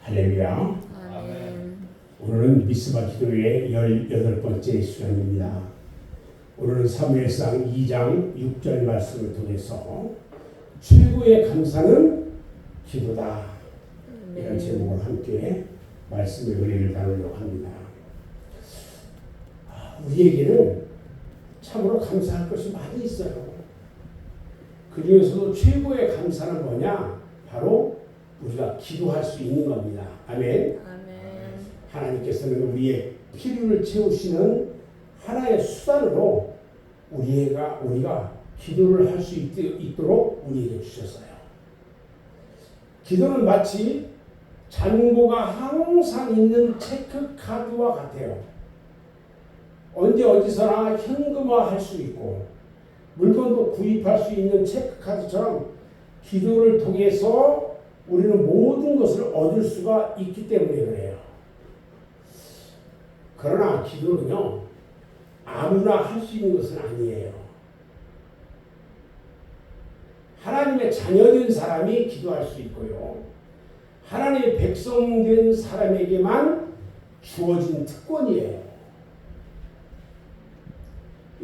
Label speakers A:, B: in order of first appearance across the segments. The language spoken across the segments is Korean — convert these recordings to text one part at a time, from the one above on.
A: 할렐루야.
B: 아멘.
A: 오늘은 미스바 기도의 18번째 시간입니다. 오늘은 사무엘상 2장 6절 말씀을 통해서 최고의 감사는 기도다. 이런 제목으로 함께 말씀의 은혜를 나누려고 합니다. 우리에게는 참으로 감사할 것이 많이 있어요. 그 중에서도 최고의 감사는 뭐냐? 바로 우리가 기도할 수 있는 겁니다. 아멘.
B: 아멘.
A: 하나님께서는 우리의 필요를 채우시는 하나의 수단으로 우리가 기도를 할 수 있도록 우리에게 주셨어요. 기도는 마치 잔고가 항상 있는 체크카드와 같아요. 언제 어디서나 현금화할 수 있고 물건도 구입할 수 있는 체크카드처럼 기도를 통해서 우리는 모든 것을 얻을 수가 있기 때문에 그래요. 그러나 기도는요, 아무나 할 수 있는 것은 아니에요. 하나님의 자녀된 사람이 기도할 수 있고요. 하나님의 백성된 사람에게만 주어진 특권이에요.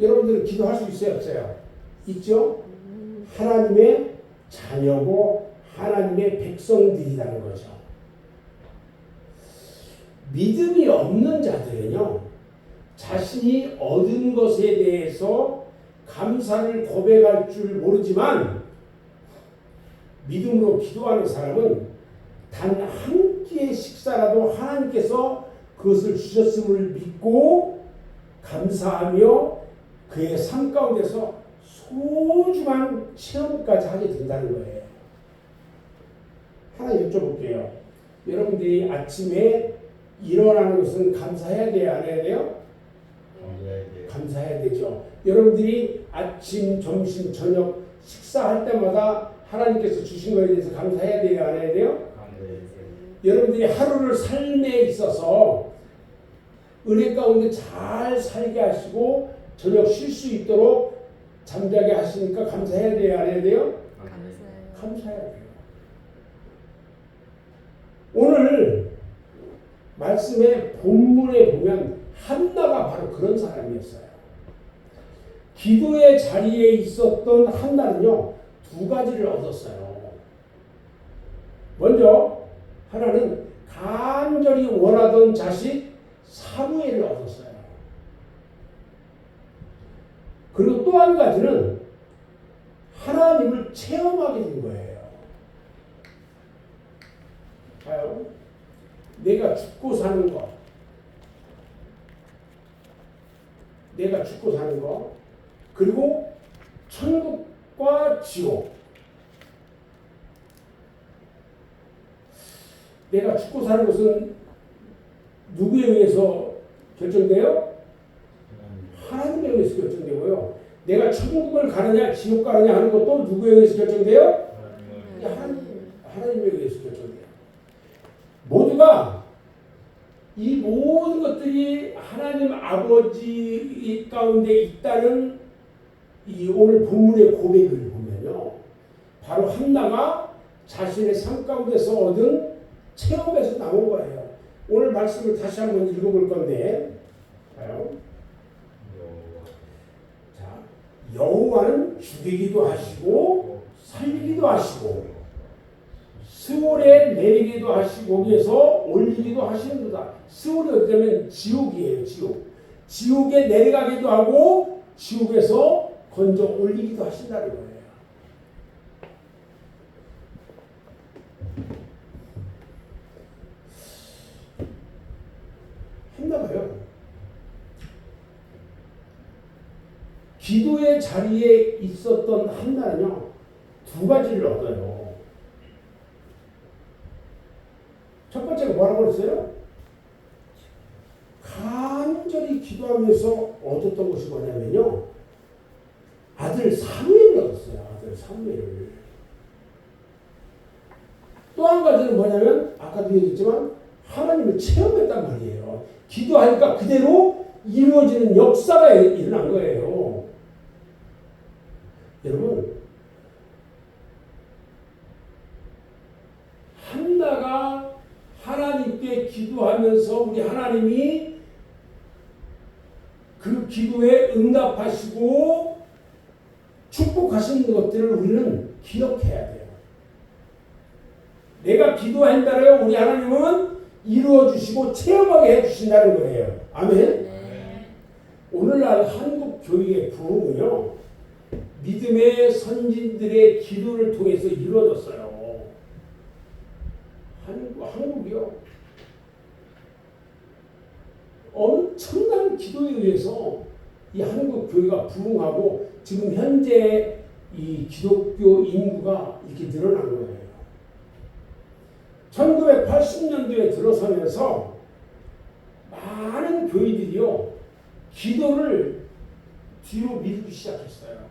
A: 여러분들은 기도할 수 있어요, 없어요? 있죠? 하나님의 자녀고 하나님의 백성들이라는 거죠. 믿음이 없는 자들은요, 자신이 얻은 것에 대해서 감사를 고백할 줄 모르지만 믿음으로 기도하는 사람은 단 한 끼의 식사라도 하나님께서 그것을 주셨음을 믿고 감사하며 그의 삶 가운데서 소중한 체험까지 하게 된다는 거예요. 하나 여쭤볼게요. 여러분들이 아침에 일어나는 것은 감사해야 돼요? 안 해야 돼요? 감사해야 되죠. 여러분들이 아침, 점심, 저녁 식사할 때마다 하나님께서 주신 것에 대해서 감사해야 돼요? 안 해야 돼요? 여러분들이 하루를 삶에 있어서 은혜 가운데 잘 살게 하시고 저녁 쉴 수 있도록 잠자게 하시니까 감사해야 돼요? 안 해야 돼요? 감사해야 돼요. 오늘 말씀의 본문에 보면 한나가 바로 그런 사람이었어요. 기도의 자리에 있었던 한나는요, 두 가지를 얻었어요. 먼저 하나는 간절히 원하던 자식 사무엘을 얻었어요. 그리고 또 한 가지는 하나님을 체험하게 된 거예요. 봐요. 내가 죽고 사는 것, 그리고 천국과 지옥. 내가 죽고 사는 것은 누구에 의해서 결정돼요? 하나님에 의해서 결정되고요. 내가 천국을 가느냐 지옥 가느냐 하는 것도 누구에 의해서 결정돼요? 하나님에 의해서 결정돼요. 모두가 이 모든 것들이 하나님 아버지 가운데 있다는 이 오늘 본문의 고백을 보면요, 바로 한나가 자신의 삶 가운데서 얻은 체험에서 나온 거예요. 오늘 말씀을 다시 한번 읽어볼 건데, 봐요. 자, 여호와는 죽이기도 하시고 살리기도 하시고 스올에 내리기도 하시고 거기에서 올리기도 하시는도다. 스올이 어쩌면 지옥이에요. 지옥에 내려가기도 하고 지옥에서 건져 올리기도 하신다는 거예요. 한나가요, 기도의 자리에 있었던 한나는요, 두 가지를 얻어요. 첫 번째가 뭐라고 그랬어요? 간절히 기도하면서 얻었던 것이 뭐냐면요, 아들 사무엘을 얻었어요. 아들 사무엘을. 또 한 가지는 뭐냐면 아까도 얘기했지만 하나님을 체험했단 말이에요. 기도하니까 그대로 이루어지는 역사가 일어난 거예요. 여러분, 한나가 기도하면서 우리 하나님이 그 기도에 응답하시고 축복하시는 것들을 우리는 기억해야 돼요. 내가 기도한다래요. 우리 하나님은 이루어주시고 체험하게 해주신다는 거예요. 아멘.
B: 네.
A: 오늘날 한국 교회의 부흥은요, 믿음의 선진들의 기도를 통해서 이루어졌어요. 한국이요. 엄청난 기도에 의해서 이 한국 교회가 부흥하고 지금 현재 이 기독교 인구가 이렇게 늘어난 거예요. 1980년도에 들어서면서 많은 교회들이요, 기도를 뒤로 밀기 시작했어요.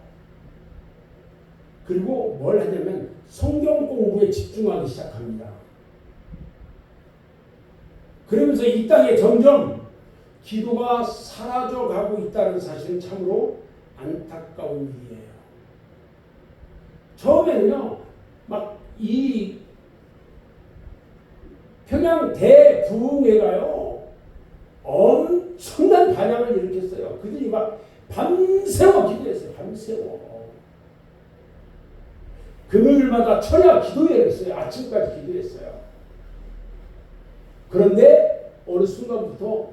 A: 그리고 뭘 하냐면 성경 공부에 집중하기 시작합니다. 그러면서 이 땅에 점점 기도가 사라져가고 있다는 사실은 참으로 안타까운 일이에요. 처음에는요, 막 이 평양 대부흥회가요, 엄청난 반향을 일으켰어요. 그들이 막 밤새워 기도했어요. 밤새워. 금요일마다 철야 기도회를 했어요. 아침까지 기도했어요. 그런데 어느 순간부터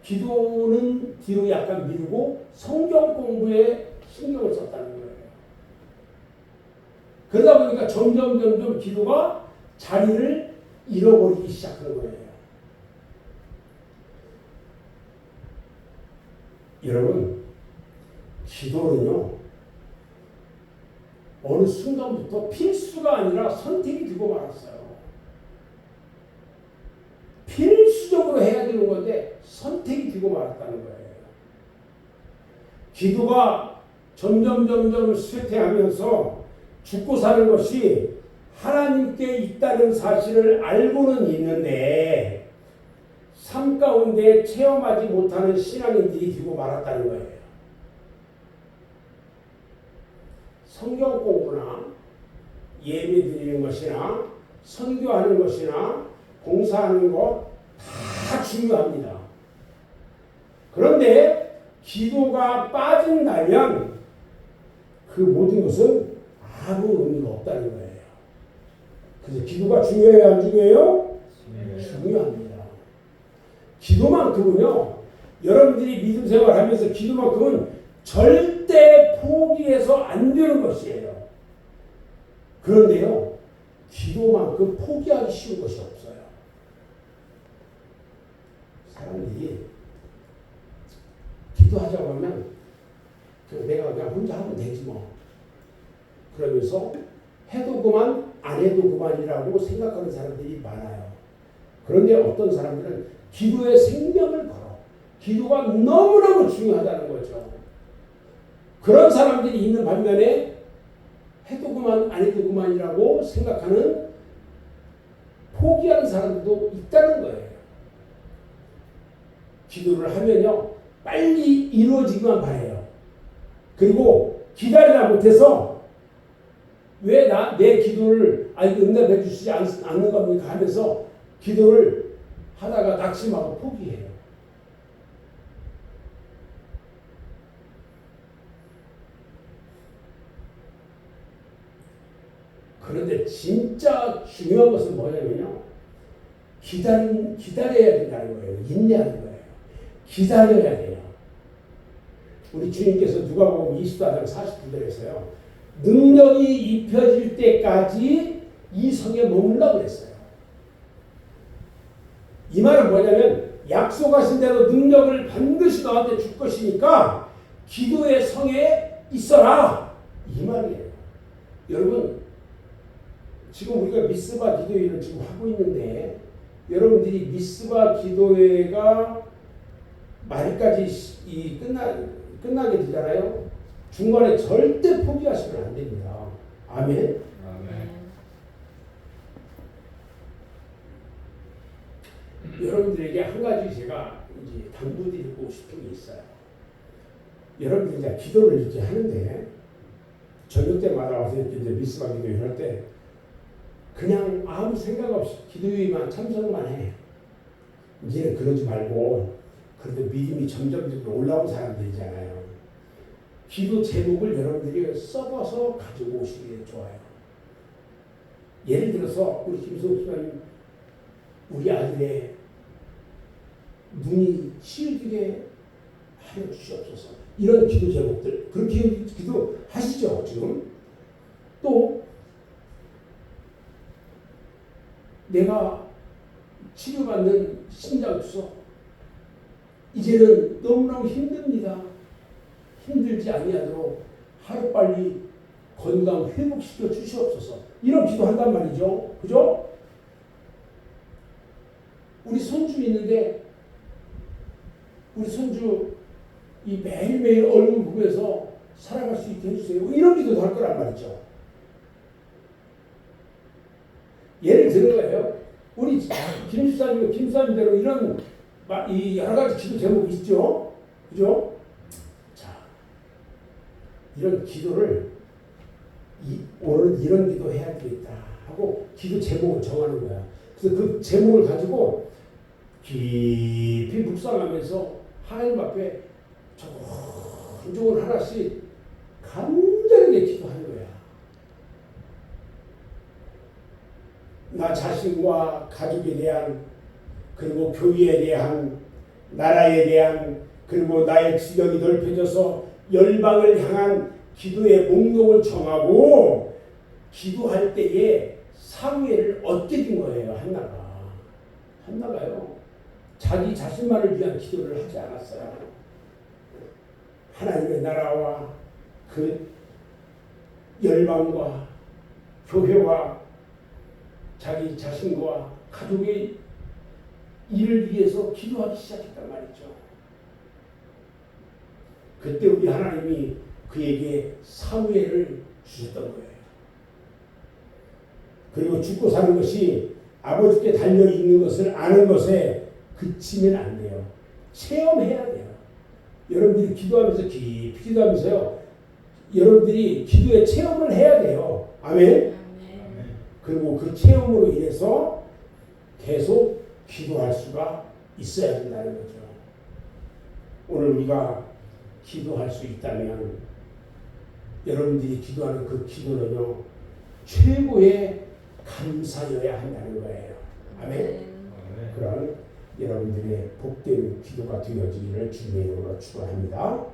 A: 기도는 뒤로 약간 미루고 성경 공부에 신경을 썼다는 거예요. 그러다 보니까 점점 기도가 자리를 잃어버리기 시작한 거예요. 여러분, 기도는요, 어느 순간부터 필수가 아니라 선택이 되고 말았어요. 필수적으로 해야 되는 건데 선택이 되고 말았다는 거예요. 기도가 점점 쇠퇴하면서 죽고 사는 것이 하나님께 있다는 사실을 알고는 있는데 삶 가운데 체험하지 못하는 신앙인들이 되고 말았다는 거예요. 성경 공부나 예배 드리는 것이나 선교하는 것이나 봉사하는 것 다 중요합니다. 그런데 기도가 빠진다면 그 모든 것은 아무 의미가 없다는 거예요. 그래서 기도가 중요해요, 안 중요해요? 중요합니다. 기도만큼은요, 여러분들이 믿음 생활하면서 기도만큼은 절대 포기해서 안 되는 것이에요. 그런데요, 기도만큼 포기하기 쉬운 것이 없어요. 사람들이 기도하자고 하면 내가 그냥 혼자 하면 되지 뭐, 그러면서 해도 그만 안 해도 그만이라고 생각하는 사람들이 많아요. 그런데 어떤 사람들은 기도에 생명을 걸어. 기도가 너무너무 중요하다는 거죠. 그런 사람들이 있는 반면에 해도 그만 안 해도 그만이라고 생각하는, 포기하는 사람들도 있다는 거예요. 기도를 하면요, 빨리 이루어지기만 바래요. 그리고 기다리다 못해서 왜 내 기도를 응답해 주시지 않는 겁니까 하면서 기도를 하다가 낙심하고 포기해요. 그런데 진짜 중요한 것은 뭐냐면요, 기다려야 된다는 거예요. 인내하는 거예요. 기다려야 돼요. 우리 주님께서 누가복음 24장 49절에서요, 능력이 입혀질 때까지 이 성에 머물라 그랬어요. 이 말은 뭐냐면 약속하신 대로 능력을 반드시 너한테 줄 것이니까 기도의 성에 있어라, 이 말이에요. 여러분, 지금 우리가 미스바 기도회를 지금 하고 있는데, 여러분들이 미스바 기도회가 말까지 끝나게 되잖아요. 중간에 절대 포기하시면 안 됩니다. 아멘.
B: 아멘.
A: 여러분들에게 한 가지 제가 이제 당부드리고 싶은 게 있어요. 여러분들이 이제 기도를 이렇게 하는데, 저녁 때마다 와서 이렇게 이제 미스바 기도를 할 때 그냥 아무 생각 없이 기도에만 참석만 해. 이제는 그러지 말고 그래도 믿음이 점점 올라온 사람들이잖아요. 기도 제목을 여러분들이 써봐서 가지고 오시는 게 좋아요. 예를 들어서 우리 김성수 집사님 우리 아들의 눈이 치유되게 하여 주시옵소서. 이런 기도 제목들 그렇게 기도 하시죠 지금. 또 내가 치료받는 심장 투석 이제는 너무너무 힘듭니다. 힘들지 아니하도록 하루빨리 건강 회복시켜 주시옵소서. 이런 기도한단 말이죠. 그죠? 우리 손주 있는데 우리 손주 이 매일매일 얼굴 보면서 살아갈 수 있게 해주세요. 이런 기도도 할 거란 말이죠. 예를 들은 거예요. 우리 김사님대로 이런 이 여러 가지 기도 제목이 있죠. 그죠? 자, 이런 기도를 오늘 이런 기도 해야 되겠다 하고 기도 제목을 정하는 거야. 그래서 그 제목을 가지고 깊이 묵상하면서 하나님 앞에 조금 하나씩 간절하게 기도하는 거야. 나 자신과 가족에 대한 그리고 교회에 대한 나라에 대한 그리고 나의 지경이 넓혀져서 열방을 향한 기도의 목록을 정하고 기도할 때에 상회를 얻게 된 거예요. 한나가요. 자기 자신만을 위한 기도를 하지 않았어요. 하나님의 나라와 그 열방과 교회와 자기 자신과 가족의 일을 위해서 기도하기 시작했단 말이죠. 그때 우리 하나님이 그에게 사무엘을 주셨던 거예요. 그리고 죽고 사는 것이 아버지께 달려 있는 것을 아는 것에 그치면 안 돼요. 체험해야 돼요. 여러분들이 기도하면서 깊이 기도하면서요. 여러분들이 기도의 체험을 해야 돼요. 아멘. 그리고 그 체험으로 인해서 계속 기도할 수가 있어야 된다는 거죠. 오늘 우리가 기도할 수 있다면 여러분들이 기도하는 그 기도는요. 최고의 감사여야 한다는 거예요. 아멘. 그런 여러분들의 복된 기도가 되어지기를 주님의 이름으로 축원합니다.